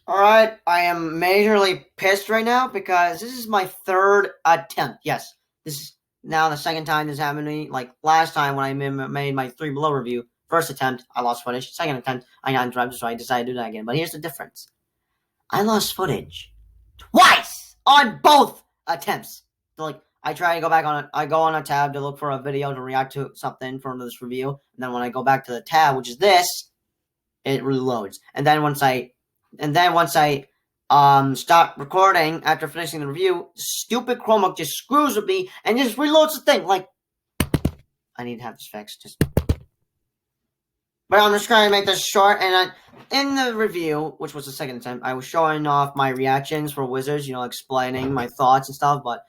Alright, I am majorly pissed right now because this is my third attempt. Yes, this is now the second time this happened to me. Like last time when I made my Three Below review, first attempt, I lost footage. Second attempt, I got interrupted, so I decided to do that again. But here's the difference. I lost footage twice on both attempts. So, like, I try to go back on it. I go on a tab to look for a video to react to something from this review. And then when I go back to the tab, which is this, it reloads. And then once I stop recording after finishing the review, stupid Chromebook just screws with me and just reloads the thing. Like, I need to have this fixed. But I'm just trying to make this short. And in the review, which was the second attempt, I was showing off my reactions for Wizards, explaining my thoughts and stuff. But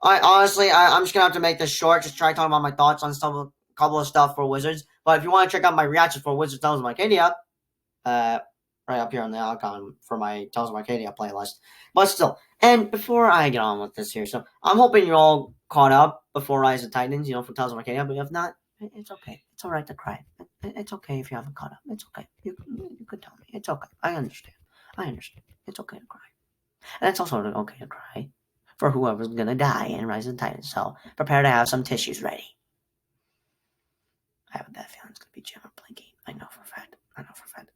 I'm just gonna have to make this short. Just try talking about my thoughts on stuff, a couple of stuff for Wizards. But if you want to check out my reactions for Wizards Tales of Arcadia, right up here on the icon for my Tales of Arcadia playlist. But still, and before I get on with this here, so I'm hoping you're all caught up before Rise of Titans, for Tales of Arcadia. But if not, it's okay. It's all right to cry. It's okay if you haven't caught up. It's okay. You could tell me. It's okay. I understand. It's okay to cry. And it's also okay to cry for whoever's gonna die in Rise of Titans. So prepare to have some tissues ready. I have a bad feeling it's gonna be Jim or Blinky. I know for a fact.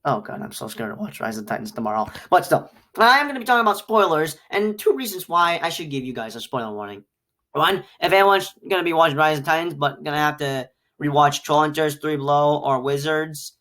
Oh god, I'm so scared to watch Rise of Titans tomorrow. But still, I am going to be talking about spoilers, and two reasons why I should give you guys a spoiler warning. One, if anyone's going to be watching Rise of Titans, but going to have to rewatch Troll Hunters, Three Below, or Wizards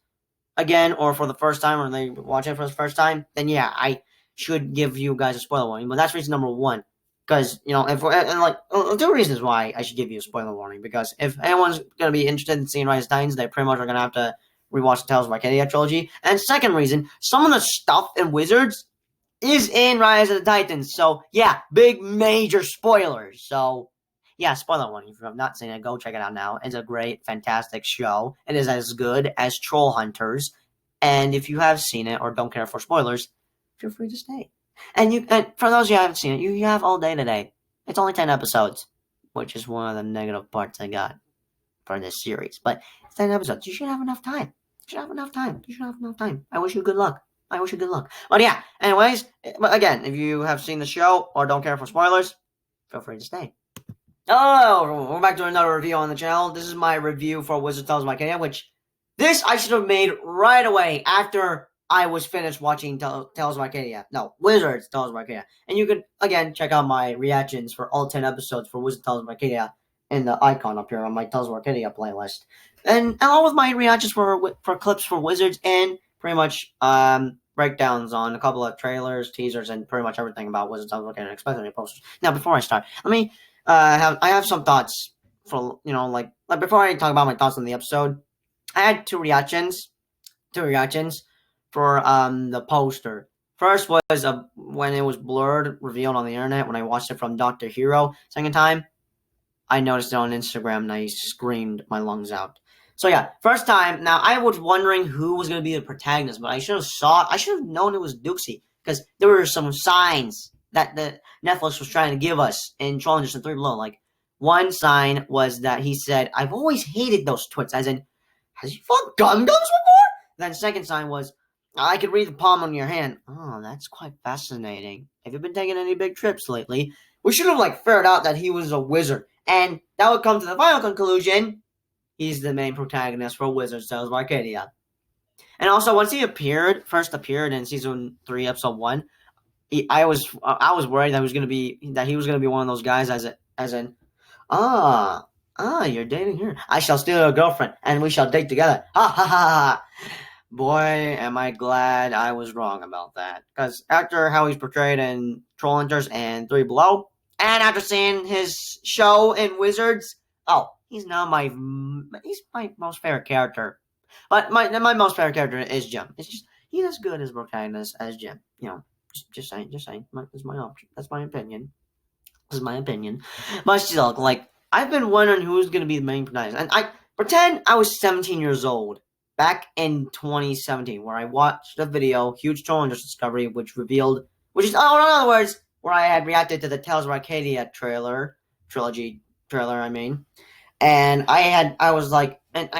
again, or for the first time, or they watch it for the first time, then yeah, I should give you guys a spoiler warning. But that's reason number one. Because, two reasons why I should give you a spoiler warning. Because if anyone's going to be interested in seeing Rise of Titans, they pretty much are going to have to rewatch the Tales of Arcadia trilogy. And second reason, some of the stuff in Wizards is in Rise of the Titans. So, yeah, big major spoilers. So, yeah, spoiler warning. If you have not seen it, go check it out now. It's a great, fantastic show. It is as good as Troll Hunters. And if you have seen it or don't care for spoilers, feel free to stay. And for those of you who haven't seen it, you have all day today. It's only 10 episodes, which is one of the negative parts I got for this series. But it's 10 episodes. You should have enough time. I wish you good luck. But yeah, anyways, again, if you have seen the show or don't care for spoilers, feel free to stay. Oh, we're back to another review on the channel. This is my review for Wizards Tales of Arcadia, which this I should have made right away after I was finished watching Tales of Arcadia. No, Wizards Tales of Arcadia. And you can, again, check out my reactions for all 10 episodes for Wizards Tales of Arcadia in the icon up here on my Tales of Arcadia playlist. And along with my reactions for clips for Wizards and pretty much breakdowns on a couple of trailers, teasers, and pretty much everything about Wizards of Arcadia, especially posters. Now, before I start, let me I have some thoughts for like before I talk about my thoughts on the episode. I had two reactions for the poster. First was when it was blurred, revealed on the internet when I watched it from Dr. Hero. Second time, I noticed it on Instagram and I screamed my lungs out. So yeah, first time. Now I was wondering who was going to be the protagonist, but I should have known it was Duxie because there were some signs that the Netflix was trying to give us in Troll Hunters and Three Below. Like one sign was that he said, "I've always hated those twits," as in, has he fought Gundams before? Then the second sign was, "I could read the palm on your hand." Oh, that's quite fascinating. Have you been taking any big trips lately? We should have figured out that he was a wizard. And that would come to the final conclusion. He's the main protagonist for Wizards Tales of Arcadia. And also, once he first appeared in season 3, episode 1, I was worried that he was gonna be one of those guys as in, you're dating her. I shall steal your girlfriend and we shall date together. Ha ha ha. Boy, am I glad I was wrong about that. Because after how he's portrayed in Troll Hunters and Three Below, and after seeing his show in Wizards, he's my most favorite character. But my most favorite character is Jim. It's just he's as good as protagonist as Jim. Just saying. That's my option. That's my opinion. This is my opinion. But still, I've been wondering who's gonna be the main protagonist, and I pretend I was 17 years old back in 2017, where I watched a video, Huge Troll Hunters Discovery, in other words, where I had reacted to the Tales of Arcadia trilogy trailer, and I was like, and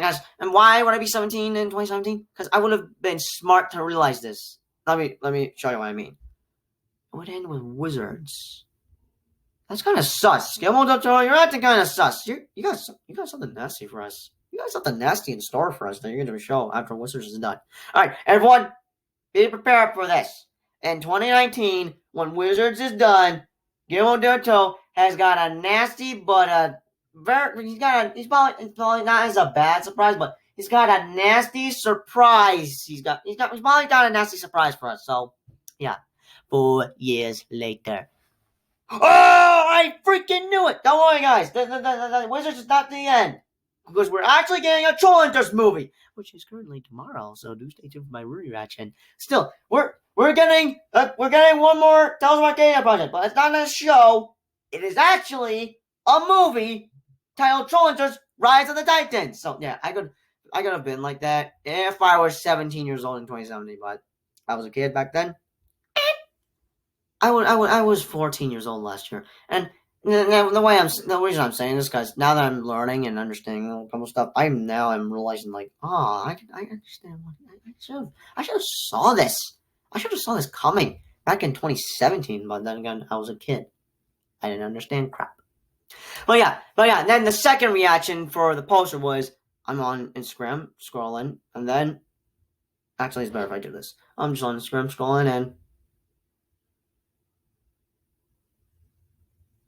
why would I be 17 in 2017? Because I would have been smart to realize this. let me show you what I mean. It would end with Wizards. That's kind of sus. Guillermo del Toro, you're acting kind of sus. You got something nasty for us. You got something nasty in store for us that you're going to show after Wizards is done. All right, everyone, be prepared for this. In 2019, when Wizards is done, Guillermo del Toro has got a nasty but he's probably not as a bad surprise, but he's got a nasty surprise. He's probably got a nasty surprise for us. So yeah, 4 years later. Oh, I freaking knew it! Don't worry, guys. The Wizards is not the end, because we're actually getting a Troll Hunters movie, which is currently tomorrow. So do stay tuned for my reaction. Still, we're getting one more Tales of Arcadia project, but it's not a show. It is actually a movie titled Troll Hunters: Rise of the Titans. So yeah, I could have been like that if I was 17 years old in 2070, but I was a kid back then. I was 14 years old last year, and the reason I'm saying this, guys, now that I'm learning and understanding a couple stuff, I'm realizing like, I understand what I should have saw this. I should have saw this coming back in 2017, but then again, I was a kid. I didn't understand crap. But yeah. Then the second reaction for the poster was I'm on Instagram scrolling, and then actually it's better if I do this. I'm just on Instagram scrolling and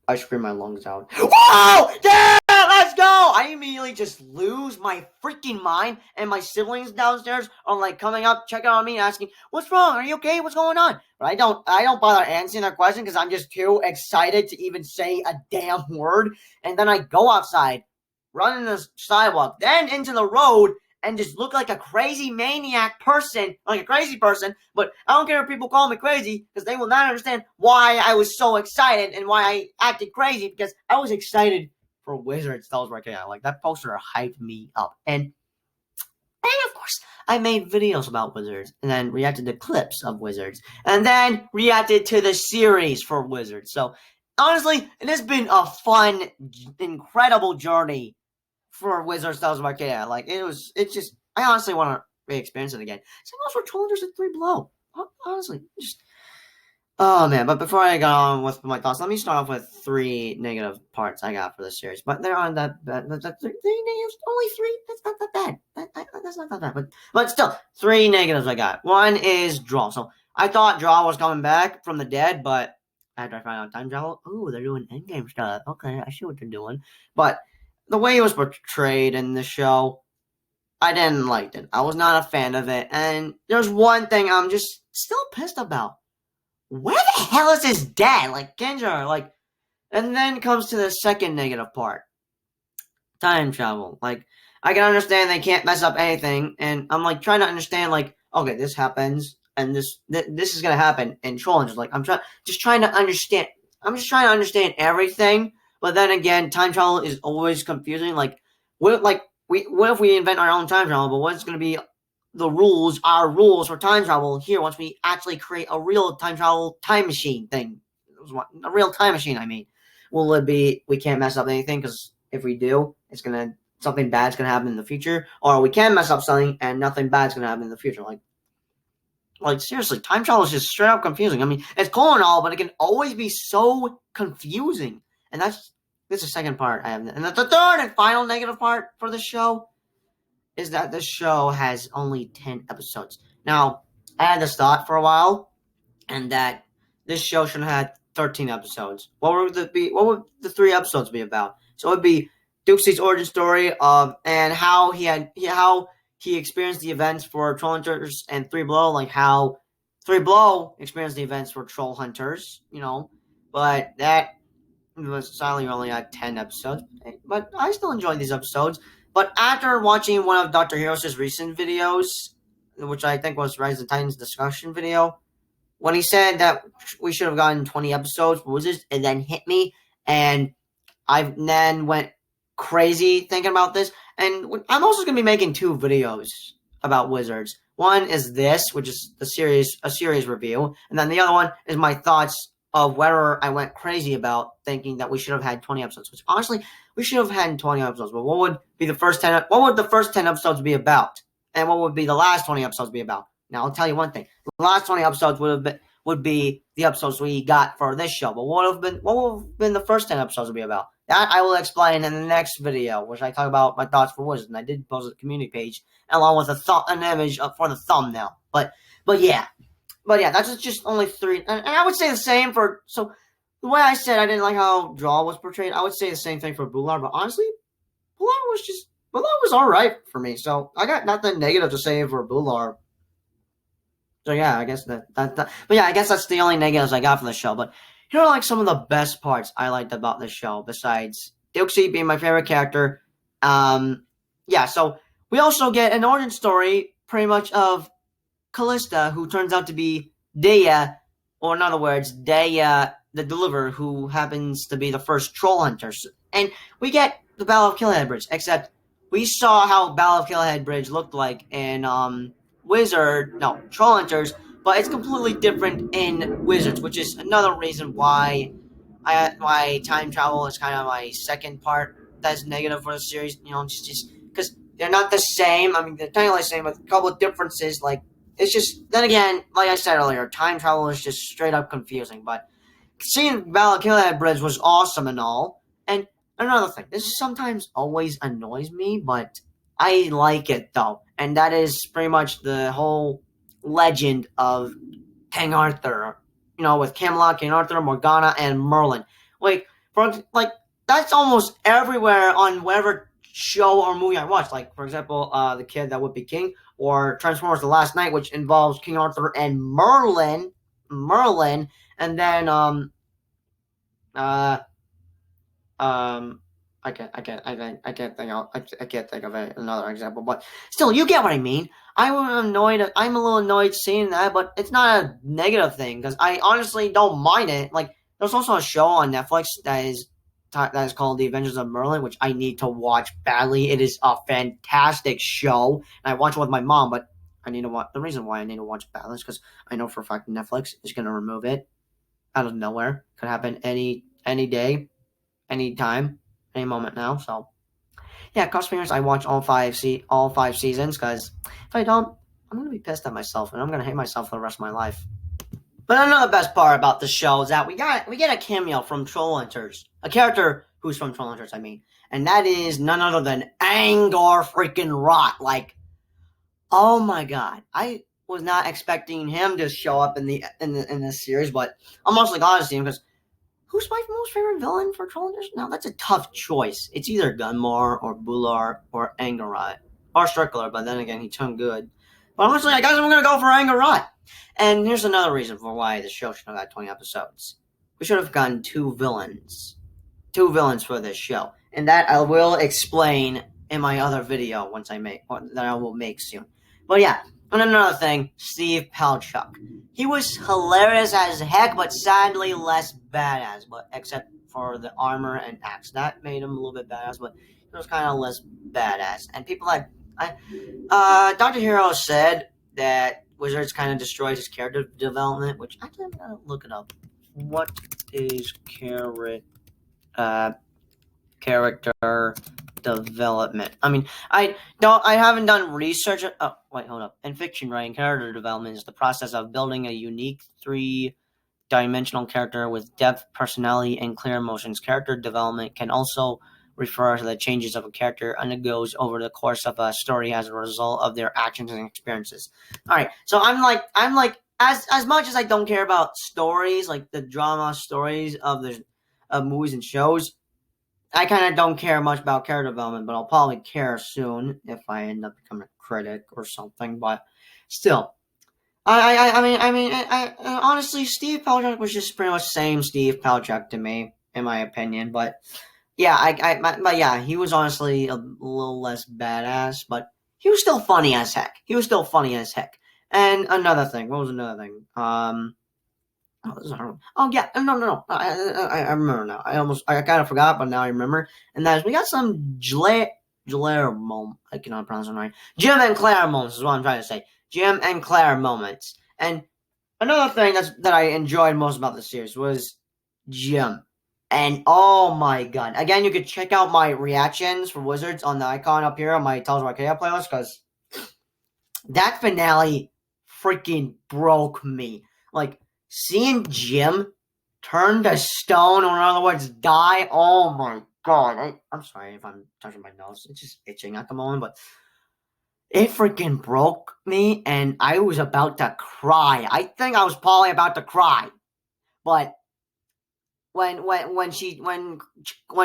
I scream my lungs out. Whoa! Yeah! Let's go! I immediately just lose my freaking mind, and my siblings downstairs are like coming up, checking on me, asking, "What's wrong? Are you okay? What's going on?" But I don't bother answering their question because I'm just too excited to even say a damn word. And then I go outside, run in the sidewalk, then into the road, and just look like a crazy maniac person, like a crazy person. But I don't care if people call me crazy, because they will not understand why I was so excited and why I acted crazy, because I was excited for Wizards. That was right there. Like, that poster hyped me up. And of course, I made videos about Wizards, and then reacted to clips of Wizards, and then reacted to the series for Wizards. So, honestly, it has been a fun, incredible journey for Wizards Tales of Arcadia. Like, it's just, I honestly want to re-experience it again. Same goes for Troll Hunters at 3 Below. Honestly, just, oh man. But before I go on with my thoughts, let me start off with 3 negative parts I got for this series. But they're on that bad. 3 negatives, only 3. That's not that bad. That's not that bad. But still, 3 negatives I got. One is Draw. So I thought Draw was coming back from the dead, but after I found out time travel, ooh, they're doing endgame stuff. Okay, I see what they're doing. But the way it was portrayed in the show, I didn't like it. I was not a fan of it. And there's one thing I'm just still pissed about. Where the hell is his dad? Like, Ginger, like, and then comes to the second negative part. Time travel. Like, I can understand they can't mess up anything, and I'm like trying to understand, like, okay, this happens, and this is gonna happen, and Troll Hunters, like, I'm just trying to understand everything. But then again, time travel is always confusing. Like, what if we invent our own time travel? But what's going to be our rules for time travel here once we actually create a real time travel time machine thing? A real time machine, I mean. Will it be we can't mess up anything? Because if we do, something bad's going to happen in the future. Or we can mess up something and nothing bad's going to happen in the future. Like, seriously, time travel is just straight up confusing. I mean, it's cool and all, but it can always be so confusing. And this is the second part I have. And the third and final negative part for the show is that this show has only 10 episodes. Now, I had this thought for a while, and that this show should have had 13 episodes. What would the 3 episodes be about? So it would be Dukesey's origin story and how he experienced the events for Troll Hunters and 3 Below, like how 3 Below experienced the events for Troll Hunters, but that was sadly only had 10 episodes. But I still enjoyed these episodes. But after watching one of Dr. Heroes' recent videos, which I think was Rise of the Titans discussion video, when he said that we should have gotten 20 episodes for Wizards, it then hit me, and I then went crazy thinking about this. And I'm also going to be making 2 videos about Wizards. One is this, which is a series review, and then the other one is my thoughts of whether I went crazy about thinking that we should have had 20 episodes. Which honestly, we should have had 20 episodes. But what would the first 10 episodes be about? And what would be the last 20 episodes be about? Now I'll tell you one thing: the last 20 episodes would be the episodes we got for this show. But what would have been the first 10 episodes be about? That I will explain in the next video, which I talk about my thoughts for Wizards, and I did post a community page along with an image for the thumbnail. But yeah, that's just only 3, and I would say the same for the way I said I didn't like how Draw was portrayed. I would say the same thing for Bular, but honestly, Bular was all right for me. So I got nothing negative to say for Bular. So yeah, I guess but yeah, I guess that's the only negatives I got from the show. But here are like some of the best parts I liked about the show, besides Dixie being my favorite character. Yeah, so we also get an origin story, pretty much, of Callista, who turns out to be Dea, or in other words, Dea the Deliverer, who happens to be the first troll hunter. And we get the Battle of Killhead Bridge, except we saw how Battle of Killhead Bridge looked like in Troll Hunters, but it's completely different in Wizards, which is another reason why time travel is kind of my second part that's negative for the series. Just because they're not the same. I mean, they're technically the same, but a couple of differences. Like, it's just, then again, like I said earlier, time travel is just straight up confusing. But seeing Battle of Killhead Bridge was awesome and all. And another thing, this sometimes always annoys me, but I like it though. And that is pretty much the whole legend of King Arthur. With Camelot, King Arthur, Morgana, and Merlin. That's almost everywhere on whatever show or movie I watch. Like, for example, The Kid That Would Be King, or Transformers: The Last Knight, which involves King Arthur and Merlin, and then I can't think of another example, but still, you get what I mean. I'm a little annoyed seeing that, but it's not a negative thing, because I honestly don't mind it. Like, there's also a show on Netflix that is called The Adventures of Merlin, which I need to watch badly. It is a fantastic show, and I watch it with my mom, but I need to watch. The reason why I need to watch it badly is because I know for a fact Netflix is going to remove it out of nowhere. Could happen any day, any time, any moment now. So yeah, cross fingers. I watch all five seasons, because if I don't, I'm gonna be pissed at myself, and I'm gonna hate myself for the rest of my life. But another best part about the show is that we get a cameo from Troll Hunters, a character who's from Troll Hunters, and that is none other than Angor freaking Rott. Like, oh my god, I was not expecting him to show up in this series, but I'm mostly glad to see him, because who's my most favorite villain for Troll Hunters? Now, that's a tough choice. It's either Gunmar or Bular or Angorot or Strickler, but then again, he turned good. But honestly, I guess I'm going to go for Angorot. And here's another reason for why the show should have got 20 episodes. We should have gotten 2 villains. 2 villains for this show. And that I will explain in my other video that I will make soon. But yeah, and another thing, Steve Palchuk. He was hilarious as heck, but sadly less badass. But except for the armor and axe, that made him a little bit badass. But he was kind of less badass. And people Dr. Hero said that Wizards kind of destroys his character development, which actually I'm gonna look it up. What is character development? I mean, I haven't done research. Oh, wait, hold up. In fiction writing, character development is the process of building a unique 3-dimensional character with depth, personality, and clear emotions. Character development can also refer to the changes of a character undergoes over the course of a story as a result of their actions and experiences. All right, so I'm like, as much as I don't care about stories, like the drama stories of movies and shows, I kind of don't care much about character development, but I'll probably care soon if I end up becoming a critic or something. But still, I mean, honestly, Steve Palchuk was just pretty much same Steve Palchuk to me, in my opinion. But yeah, but yeah, he was honestly a little less badass, but he was still funny as heck. And another thing, what was another thing? Oh yeah, no. I remember now. I kind of forgot, but now I remember. And that is, we got some Claire moment. I cannot pronounce it right. Jim and Claire moments is what I'm trying to say. Jim and Claire moments. And another thing that I enjoyed most about the series was Jim. And oh my god! Again, you could check out my reactions for Wizards on the icon up here on my Tales of Arcadia playlist, because that finale freaking broke me. Like, seeing Jim turn to stone, or in other words, die. Oh my god. I'm sorry if I'm touching my nose. It's just itching at the moment, but it freaking broke me, and I was about to cry. I think I was probably about to cry. But when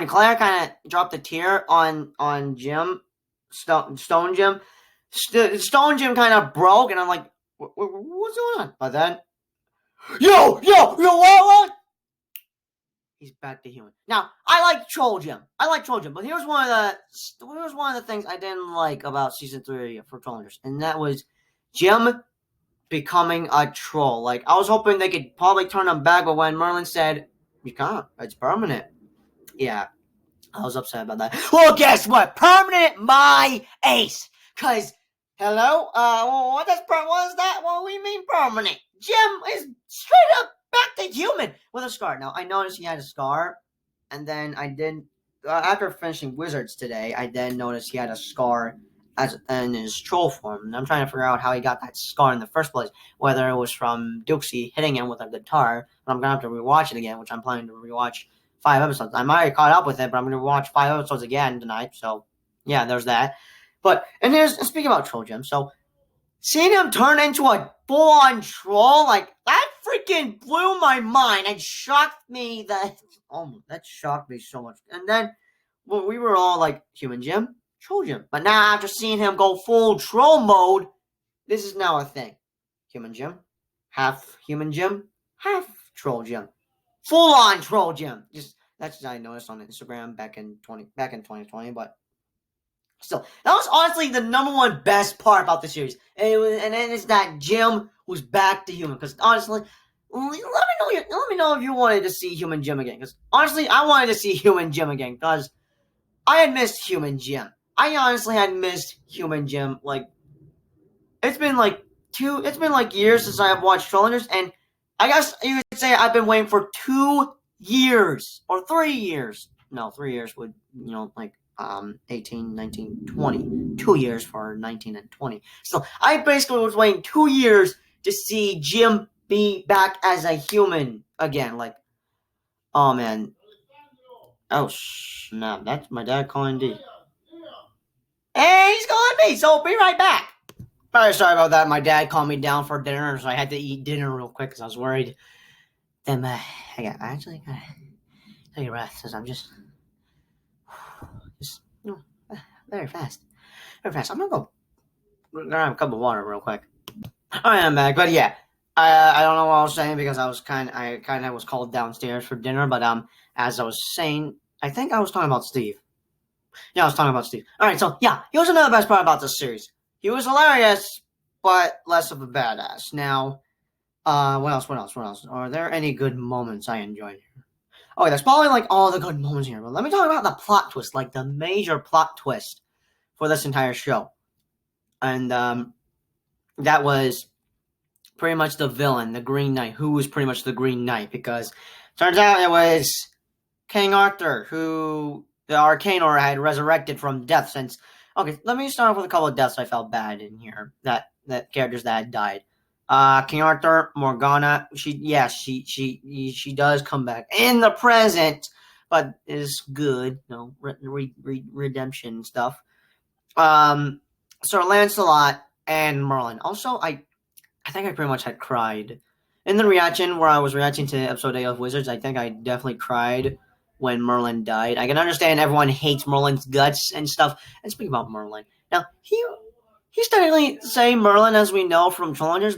Claire kind of dropped a tear on Jim, Stone Jim, Stone Jim kind of broke, and I'm like, what's going on? But then, yo, what? He's back to human. Now, I like Troll Jim, but here's one of the things I didn't like about season 3 for Trollers, and that was Jim becoming a troll. Like, I was hoping they could probably turn him back, but when Merlin said, you can't, it's permanent. Yeah, I was upset about that. Well, guess what? Permanent my ace. Cause, hello? What is that? What do we mean permanent? Jim is straight up back to human with a scar. Now, I noticed he had a scar, and then I did, after finishing Wizards today, I then noticed he had a scar in his troll form. And I'm trying to figure out how he got that scar in the first place, whether it was from Dukesy hitting him with a guitar. But I'm going to have to rewatch it again, which I'm planning to rewatch 5 episodes. I might have caught up with it, but I'm going to watch 5 episodes again tonight. So, yeah, there's that. But, and speaking about Troll Jim, so seeing him turn into a full-on troll, like, that freaking blew my mind. It shocked me that shocked me so much. And then, when we were all like, human Jim, Troll Jim. But now, after seeing him go full troll mode, this is now a thing. Human Jim, half human Jim, half Troll Jim. Full-on Troll Jim. That's what I noticed on Instagram back in 2020, but still, that was honestly the number one best part about the series. And then it's that Jim who's back to human. Because honestly, let me know if you wanted to see human Jim again. Because honestly, I wanted to see human Jim again. Because I had missed human Jim. I honestly had missed human Jim. Like, it's been like years since I have watched Trollers, and I guess you could say I've been waiting for 2 years or 3 years. No, 3 years would, 18, 19, 20. 2 years for 19 and 20. So I basically was waiting 2 years to see Jim be back as a human again. Like, oh man. Oh snap, that's my dad calling D. Hey, he's calling me, so be right back. Sorry about that. My dad called me down for dinner, so I had to eat dinner real quick because I was worried. Then I actually gotta take a breath because I'm just very fast. I'm gonna go grab a cup of water real quick. Alright, I'm back. But yeah, I don't know what I was saying because I kind of was called downstairs for dinner. But as I was saying, I think I was talking about Steve. Yeah, I was talking about Steve. Alright, so yeah, he was another best part about this series. He was hilarious, but less of a badass. Now, what else? Are there any good moments I enjoyed here? Oh, there's probably like all the good moments here. But let me talk about the plot twist, like the major plot twist for this entire show. And that was pretty much the villain, the Green Knight, who was pretty much the Green Knight, because turns out it was King Arthur, who the Arcane Aura had resurrected from death since. Okay, let me start off with a couple of deaths I felt bad in here. That characters that had died. King Arthur, Morgana. She does come back in the present, but is good. Redemption stuff. Sir Lancelot and Merlin. Also, I think I pretty much had cried in the reaction where I was reacting to episode 8 of Wizards. I think I definitely cried when Merlin died. I can understand everyone hates Merlin's guts and stuff. And speaking about Merlin, now he's technically the same Merlin as we know from Trollers,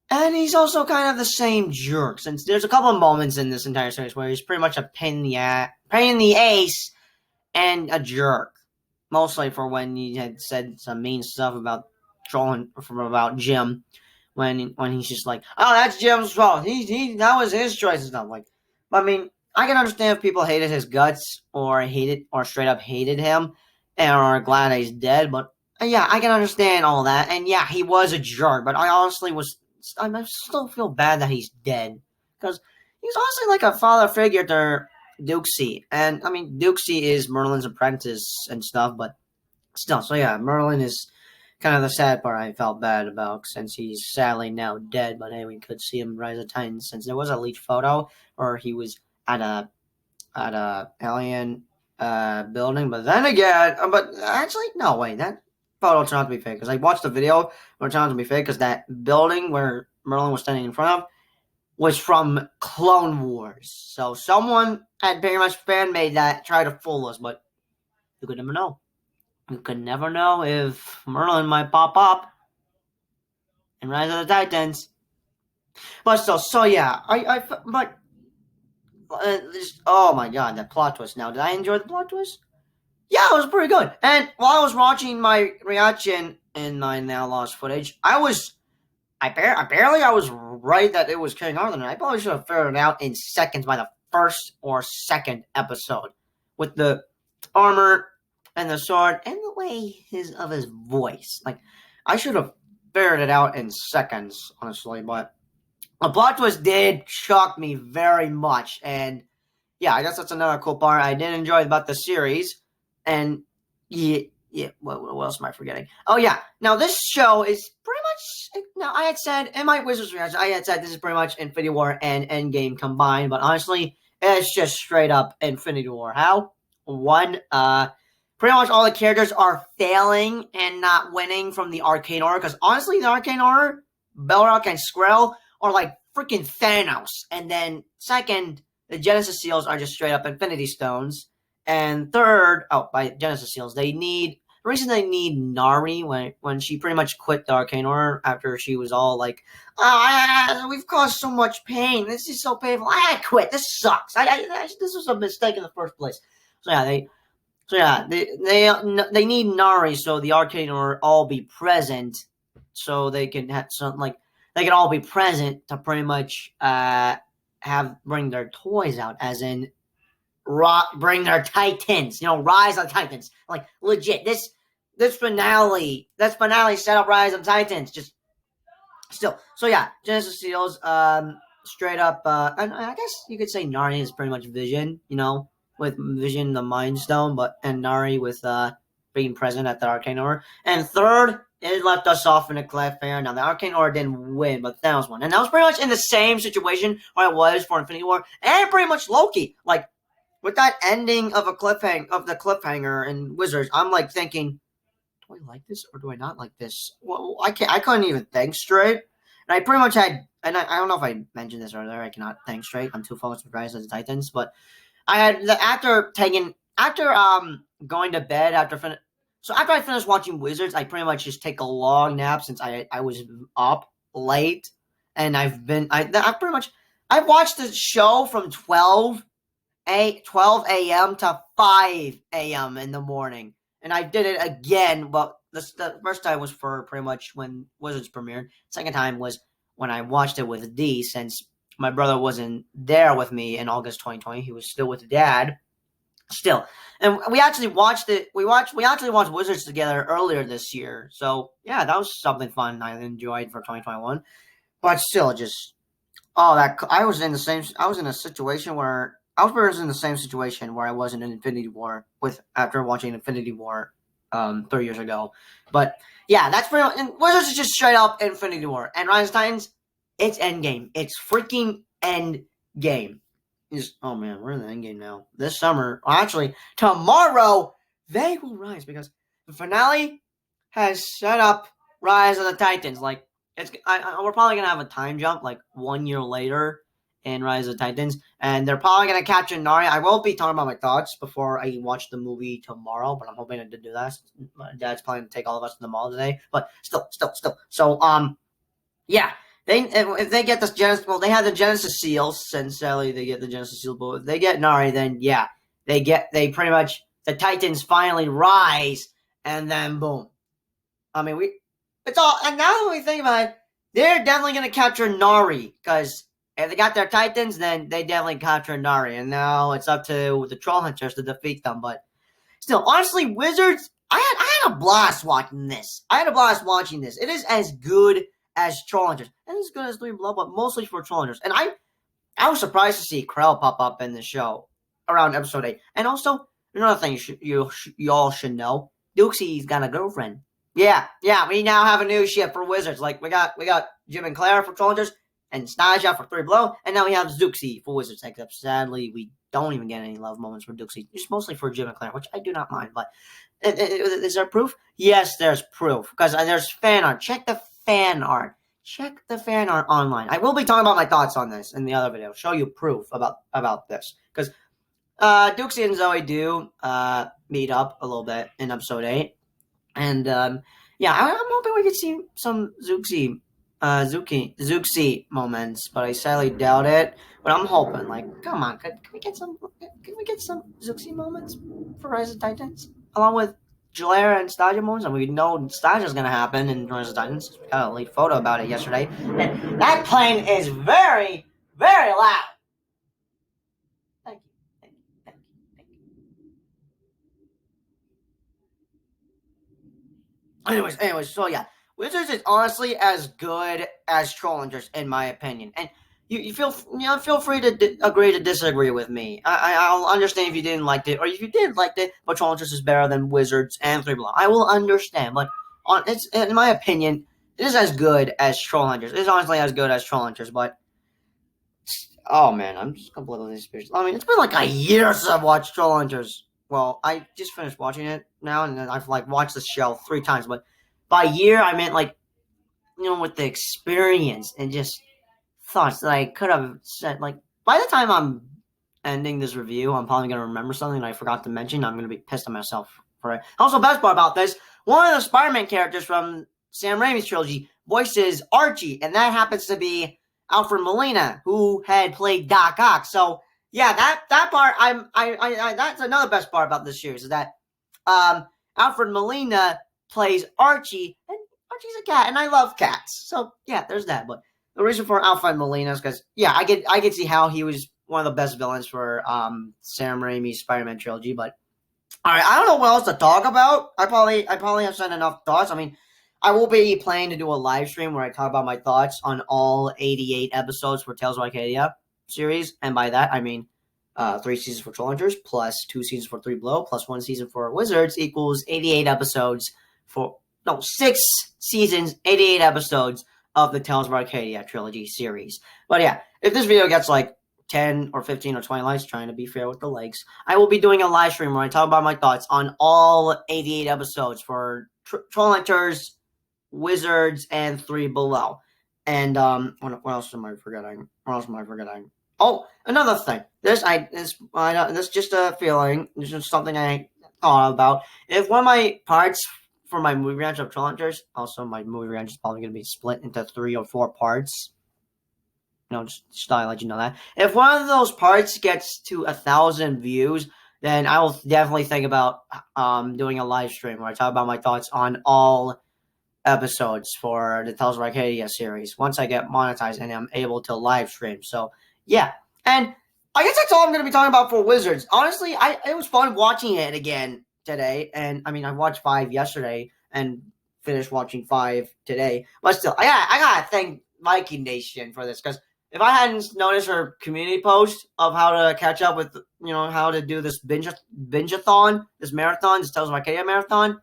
and he's also kind of the same jerk. Since there's a couple of moments in this entire series where he's pretty much a pain in the ace and a jerk. Mostly for when he had said some mean stuff about about Jim, when he's just like, oh, that's Jim's fault. That was his choice and stuff. Like, I mean, I can understand if people hated his guts or straight up hated him and are glad that he's dead. But yeah, I can understand all that. And yeah, he was a jerk. But I still feel bad that he's dead because he's honestly like a father figure to Dukesy. And I mean, Dukesy is Merlin's apprentice and stuff, but still. So yeah, Merlin is kind of the sad part I felt bad about, since he's sadly now dead. But hey, we could see him Rise of Titans, since there was a leaked photo where he was at a alien building. But then again, but actually, no, wait, that photo turned out to be fake, because I watched the video where it turned out to be fake, because that building where Merlin was standing in front of was from Clone Wars. So someone had very much fan made that, try to fool us, but you could never know. You could never know if Merlin might pop up in Rise of the Titans. But still, so yeah, oh my god, that plot twist. Now, did I enjoy the plot twist? Yeah, it was pretty good. And while I was watching my reaction in my now lost footage, I was right that it was King Arthur. And I probably should have figured it out in seconds by the first or second episode, with the armor and the sword and the way of his voice. Like, I should have figured it out in seconds, honestly. But the plot twist did shock me very much, and yeah, I guess that's another cool part I did enjoy about the series. And yeah, what else am I forgetting? Oh yeah, now this show is pretty much. Now, I had said in my Wizards reaction, I had said this is pretty much Infinity War and Endgame combined, but honestly, it's just straight up Infinity War. How? One, pretty much all the characters are failing and not winning from the Arcane Aura, because honestly, the Arcane Aura, Belrock and Skrill are like freaking Thanos. And then second, the Genesis Seals are just straight up Infinity Stones. And third, by Genesis Seals, the reason they need Nari when she pretty much quit the Arcane Aura after she was all like, we've caused so much pain. This is so painful. I quit. This sucks. This was a mistake in the first place. So yeah, they need Nari, so the Arcane Aura all be present, so they can have they can all be present to pretty much bring their toys out, as in bring their Titans, Rise of Titans. Like, legit, this finale set up Rise of Titans. Just still, so yeah, Genesis Seals, straight up, and I guess you could say Nari is pretty much Vision, with Vision the Mind Stone, and Nari with being present at the Arcane Aura. And third, it left us off in a cliffhanger. Now, the Arcane Aura didn't win, but Thanos won. And that was pretty much in the same situation where I was for Infinity War, and pretty much Loki. Like, with that ending of the cliffhanger in Wizards, I'm like thinking, do I like this or do I not like this? Well, I couldn't even think straight. And I pretty much had, and I don't know if I mentioned this earlier, I cannot think straight. I'm too focused with Rise of the Titans, but I had after going to bed after I finished watching Wizards, I pretty much just take a long nap, since I was up late, and I've watched the show from 12 a.m. to 5 a.m. in the morning, and I did it again. But the first time was for pretty much when Wizards premiered. Second time was when I watched it with D, since my brother wasn't there with me in August 2020. He was still with Dad. Still, and we actually watched it. We actually watched Wizards together earlier this year. So yeah, that was something fun I enjoyed for 2021. But still, just I was in a situation where I was in the same situation where I was in Infinity War after watching Infinity War 3 years ago. But yeah, that's pretty much, and Wizards is just straight up Infinity War. And Rise of Titans, it's Endgame. It's freaking Endgame. Oh man, we're in the Endgame now. This summer, actually tomorrow, they will rise, because the finale has set up Rise of the Titans. Like, we're probably gonna have a time jump like 1 year later in Rise of the Titans, and they're probably gonna capture Nari. I won't be talking about my thoughts before I watch the movie tomorrow, but I'm hoping to do that. My dad's planning to take all of us to the mall today, but still. So yeah. If they get this Genesis, well, they have the Genesis Seals, since sadly they get the Genesis Seal, but if they get Nari, then yeah, they pretty much, the Titans finally rise, and then boom. I mean, it's all, and now that we think about it, they're definitely going to capture Nari, because if they got their Titans, then they definitely capture Nari, and now it's up to the Troll Hunters to defeat them. But still, honestly, Wizards, I had a blast watching this. It is as good as Troll Hunters, and as good as Three Below, but mostly for Troll Hunters. And I was surprised to see Krell pop up in the show around episode 8. And also, another thing you all should know, Dukesie's got a girlfriend. Yeah, we now have a new ship for Wizards. Like we got Jim and Claire for Trollingers, and Snaja for 3 Below, and now we have Zuxi for Wizards. Except sadly, we don't even get any love moments for Zuxi. Just mostly for Jim and Claire, which I do not mind. But is there proof? Yes, there's proof because there's fan art. Check the fan art. Check the fan art online. I will be talking about my thoughts on this in the other video. Show you proof about this because Duxie and Zoe do meet up a little bit in episode 8. And yeah, I'm hoping we could see some Zuxi moments, but I sadly doubt it. But I'm hoping, like, come on, can we get some Zuxi moments for Rise of Titans, along with Jalera and Staja moments? And we know Staja's gonna happen in Rise of Titans. We got a leaked photo about it yesterday. And that plane is very, very loud. Thank you. Anyways, so yeah, Wizards is honestly as good as Trollingers in my opinion, and you feel free to agree to disagree with me. I'll understand if you didn't like it, or if you did like it, but Trollingers is better than Wizards and 3 Below. I will understand, but it's in my opinion, it is as good as Trollingers. It is honestly as good as Trollingers, but oh man, I'm just completely speechless. I mean, it's been like a year since I've watched Trollingers. Well, I just finished watching it now, and I've like watched the show 3 times. But by year, I meant like, with the experience and just thoughts that I could have said. Like by the time I'm ending this review, I'm probably gonna remember something that I forgot to mention. I'm gonna be pissed at myself for it. Also, best part about this, one of the Spider-Man characters from Sam Raimi's trilogy voices Archie, and that happens to be Alfred Molina, who had played Doc Ock. So. Yeah, that part I that's another best part about this series is that Alfred Molina plays Archie, and Archie's a cat, and I love cats. So yeah, there's that. But the reason for Alfred Molina is because I could see how he was one of the best villains for Sam Raimi's Spider-Man trilogy. But all right, I don't know what else to talk about. I probably have said enough thoughts. I mean, I will be planning to do a live stream where I talk about my thoughts on all 88 episodes for Tales of Arcadia series, and by that I mean 3 seasons for Trollingers plus 2 seasons for 3 Below plus 1 season for Wizards equals 88 episodes 6 seasons, 88 episodes of the Tales of Arcadia trilogy series. But yeah, if this video gets like 10 or 15 or 20 likes, trying to be fair with the likes, I will be doing a live stream where I talk about my thoughts on all 88 episodes for Trollingers, Wizards, and 3 Below. And what else am I forgetting? Oh, another thing. This is just a feeling. This is something I thought about. If one of my parts for my movie ranch of Trollingers, also my movie ranch is probably going to be split into 3 or 4 parts. Just to let you know that. If one of those parts gets to 1,000 views, then I will definitely think about doing a live stream where I talk about my thoughts on all episodes for the Tales of Arcadia series once I get monetized and I'm able to live stream. So yeah, and I guess that's all I'm going to be talking about for Wizards. Honestly, it was fun watching it again today, and I mean I watched 5 yesterday and finished watching 5 today. But still, I gotta thank Viking Nation for this, because if I hadn't noticed her community post of how to catch up with, how to do this binge-a-thon, this marathon, this Tales of Arcadia marathon,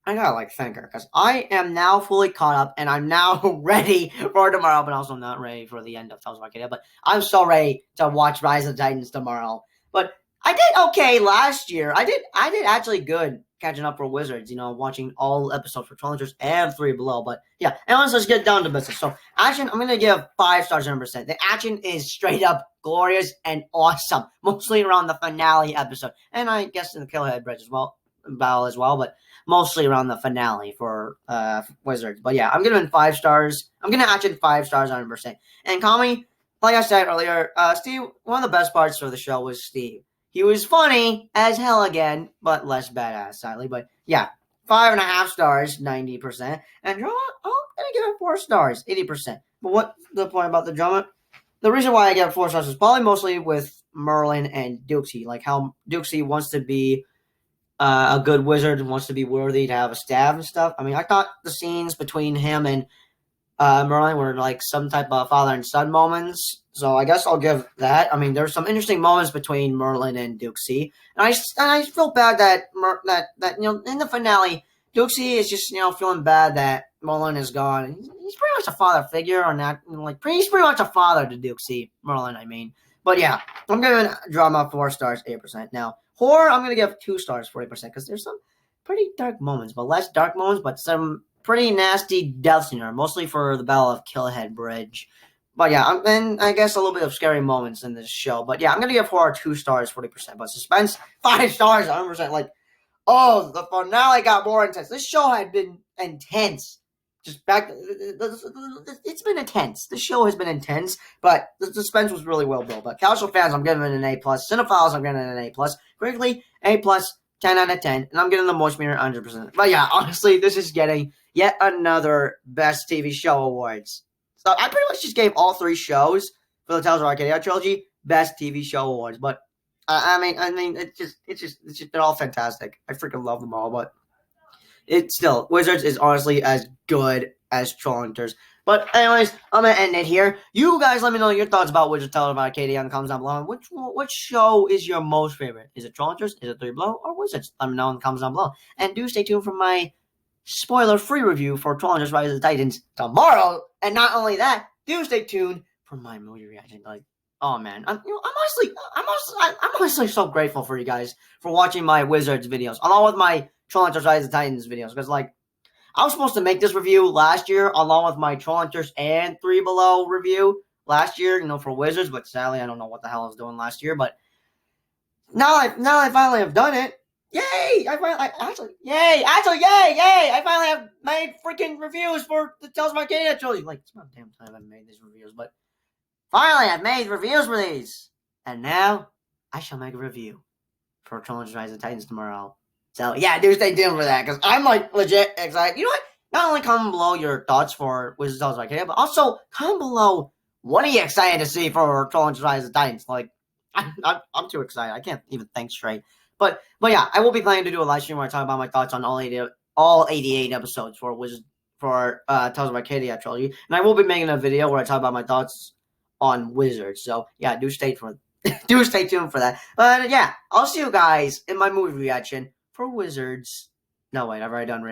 I gotta thank her, because I am now fully caught up and I'm now ready for tomorrow, but also not ready for the end of Tales of Arcadia. But I'm so ready to watch Rise of the Titans tomorrow. But I did okay last year. I did actually good catching up for Wizards, watching all episodes for Trollingers and 3 Below. But yeah, and let's get down to business. So action, I'm gonna give 5 stars 100%. The action is straight up glorious and awesome, mostly around the finale episode, and I guess in the Killhead Bridge battle as well, but mostly around the finale for Wizards. But yeah, I'm giving 5 stars. I'm gonna action 5 stars 100%. And Kami, like I said earlier, Steve, one of the best parts of the show was Steve. He was funny as hell again, but less badass, sadly. But yeah, 5.5 stars, 90%. And drama, I'm gonna give it 4 stars, 80%. But what's the point about the drama? The reason why I give it 4 stars is probably mostly with Merlin and Duxie, like how Duxie wants to be a good wizard and wants to be worthy to have a staff and stuff. I mean, I thought the scenes between him and Merlin were like some type of father and son moments. So I guess I'll give that. I mean, there's some interesting moments between Merlin and Duxie, and I feel bad that in the finale Dukesy is just, feeling bad that Merlin is gone. He's pretty much a father figure, or not, he's pretty much a father to Dukesy. Merlin, I mean. But yeah, I'm giving drama 4 stars, 8%. Now, horror, I'm gonna give 2 stars, 40%, because there's some pretty dark moments, but less dark moments, but some pretty nasty deaths in there, mostly for the Battle of Killhead Bridge. But yeah, and I guess a little bit of scary moments in this show. But yeah, I'm gonna give horror 2 stars, 40%. But suspense, 5 stars, 100%. Oh, the finale got more intense. This show had been intense. Just back, it's been intense. The show has been intense, but the suspense was really well built. But casual fans, I'm giving it an A+. Cinephiles, I'm giving it an A+. Critically, A+, 10 out of 10. And I'm giving the Moist Meter 100%. But yeah, honestly, this is getting yet another Best TV Show Awards. So I pretty much just gave all 3 shows for the Tales of Arcadia trilogy Best TV Show Awards. But I mean, it's just they're all fantastic. I freaking love them all, but it's still Wizards is honestly as good as Trollhunters. But anyways, I'm gonna end it here. You guys, let me know your thoughts about Wizards Tales of Arcadia in the comments down below. Which show is your most favorite? Is it Trollhunters? Is it Three Below or Wizards? Let me know in the comments down below. And do stay tuned for my spoiler-free review for Trollhunters: Rise of the Titans tomorrow. And not only that, do stay tuned for my movie reaction. Oh man, I'm honestly so grateful for you guys for watching my Wizards videos, along with my Trollhunters: Rise of the Titans videos. Because I was supposed to make this review last year, along with my Trollhunters and Three Below review last year, for Wizards. But sadly, I don't know what the hell I was doing last year. But now I finally have done it. Yay! I finally have made freaking reviews for the Tales of Arcadia trilogy. It's about damn time I made these reviews, but finally I've made reviews for these. And now I shall make a review for Trollhunters: Rise of the Titans tomorrow. So yeah, do stay tuned for that, because I'm legit excited. You know what? Not only comment below your thoughts for Wizards Tales of Arcadia, but also comment below what are you excited to see for Trollhunters: Rise of the Titans. I'm too excited. I can't even think straight. But yeah, I will be planning to do a live stream where I talk about my thoughts on all 88 episodes for Tales of Arcadia trilogy, and I will be making a video where I talk about my thoughts on Wizards. So yeah, do stay tuned for that. But yeah, I'll see you guys in my movie reaction for Wizards. No wait, I've already done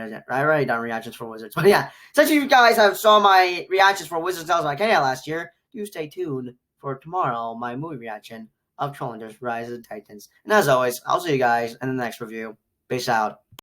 reactions for Wizards. But yeah, since you guys have saw my reactions for Wizards Tales of Arcadia last year, do stay tuned for tomorrow my movie reaction of Trollhunters: Rise of the Titans. And as always, I'll see you guys in the next review. Peace out.